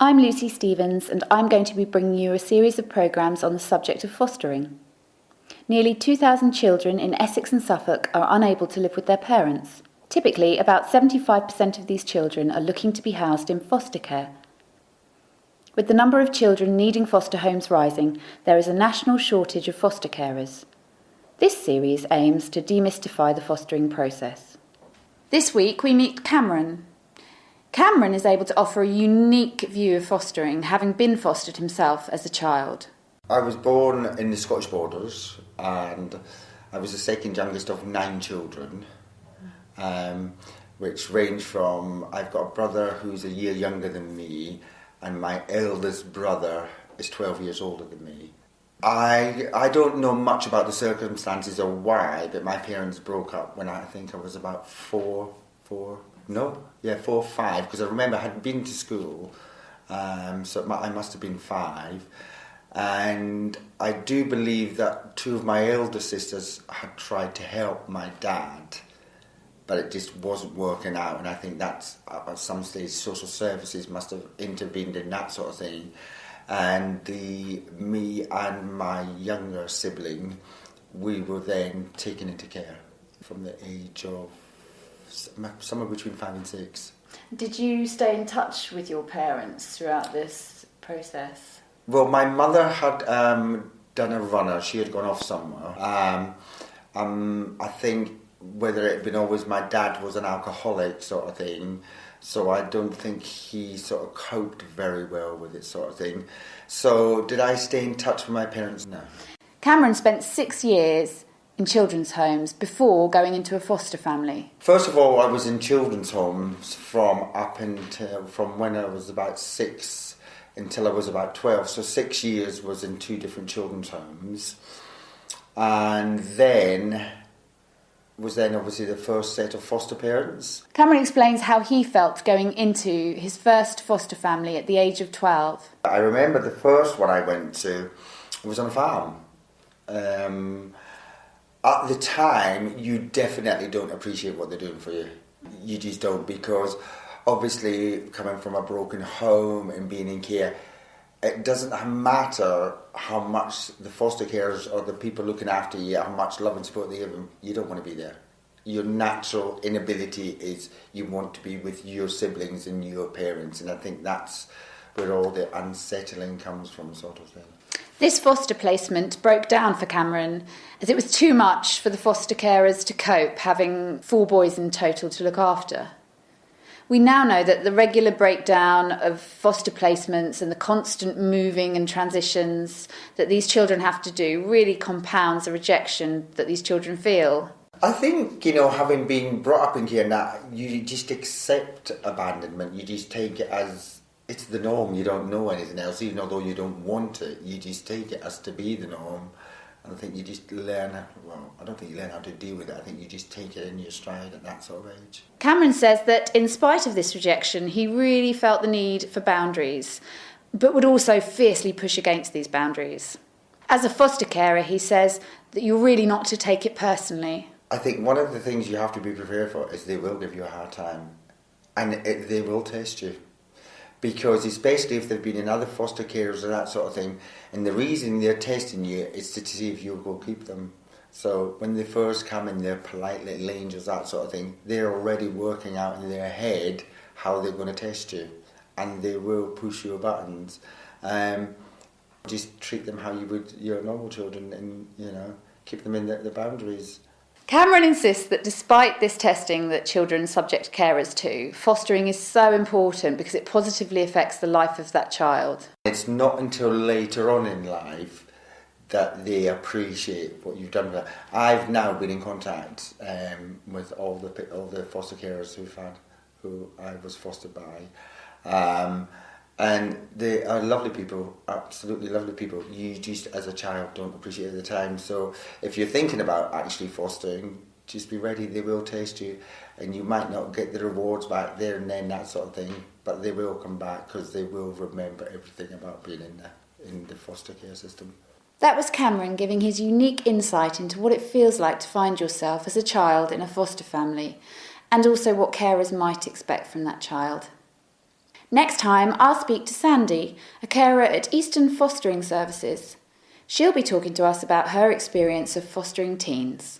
I'm Lucy Stevens, and I'm going to be bringing you a series of programmes on the subject of fostering. Nearly 2,000 children in Essex and Suffolk are unable to live with their parents. Typically, about 75% of these children are looking to be housed in foster care. With the number of children needing foster homes rising, there is a national shortage of foster carers. This series aims to demystify the fostering process. This week we meet Cameron. Cameron is able to offer a unique view of fostering, having been fostered himself as a child. I was born in the Scottish Borders, and I was the second youngest of 9 children, which range from, I've got a brother who's a year younger than me, and my eldest brother is 12 years older than me. I don't know much about the circumstances or why, but my parents broke up when I think I was about 4 or 5, because I remember I hadn't been to school, so I must have been 5. And I do believe that 2 of my elder sisters had tried to help my dad, but it just wasn't working out, and I think that's, at some stage, social services must have intervened in that sort of thing. And me and my younger sibling, we were then taken into care from the age of somewhere between 5 and 6. Did you stay in touch with your parents throughout this process? Well, my mother had done a runner. She had gone off somewhere. I think whether it had been always my dad was an alcoholic sort of thing, so I don't think he sort of coped very well with it sort of thing. So did I stay in touch with my parents? No. Cameron spent 6 years in children's homes before going into a foster family. First of all, I was in children's homes from when I was about 6 until I was about 12. So 6 years was in 2 different children's homes. And then was obviously the first set of foster parents. Cameron explains how he felt going into his first foster family at the age of 12. I remember the first one I went to was on a farm. At the time, you definitely don't appreciate what they're doing for you. You just don't, because obviously coming from a broken home and being in care, it doesn't matter how much the foster carers or the people looking after you, how much love and support they give them, you don't want to be there. Your natural inability is you want to be with your siblings and your parents, and I think that's where all the unsettling comes from, sort of thing. This foster placement broke down for Cameron as it was too much for the foster carers to cope, having 4 boys in total to look after. We now know that the regular breakdown of foster placements and the constant moving and transitions that these children have to do really compounds the rejection that these children feel. I think, having been brought up in care, that you just accept abandonment. You just take it as it's the norm. You don't know anything else, even although you don't want it. You just take it as to be the norm. And I think you just learn, I don't think you learn how to deal with it. I think you just take it in your stride at that sort of age. Cameron says that in spite of this rejection, he really felt the need for boundaries, but would also fiercely push against these boundaries. As a foster carer, he says that you're really not to take it personally. I think one of the things you have to be prepared for is they will give you a hard time, and they will test you. Because especially if they've been in other foster carers or that sort of thing, and the reason they're testing you is to see if you will keep them. So when they first come in, they're polite little angels, that sort of thing. They're already working out in their head how they're going to test you, and they will push your buttons. Just treat them how you would your normal children, and keep them in the boundaries. Cameron insists that despite this testing that children subject carers to, fostering is so important because it positively affects the life of that child. It's not until later on in life that they appreciate what you've done for them. I've now been in contact with all the foster carers who I was fostered by. And they are lovely people, absolutely lovely people. You just, as a child, don't appreciate it at the time. So if you're thinking about actually fostering, just be ready. They will test you, and you might not get the rewards back there and then, that sort of thing, but they will come back because they will remember everything about being in the foster care system. That was Cameron giving his unique insight into what it feels like to find yourself as a child in a foster family, and also what carers might expect from that child. Next time, I'll speak to Sandy, a carer at Eastern Fostering Services. She'll be talking to us about her experience of fostering teens.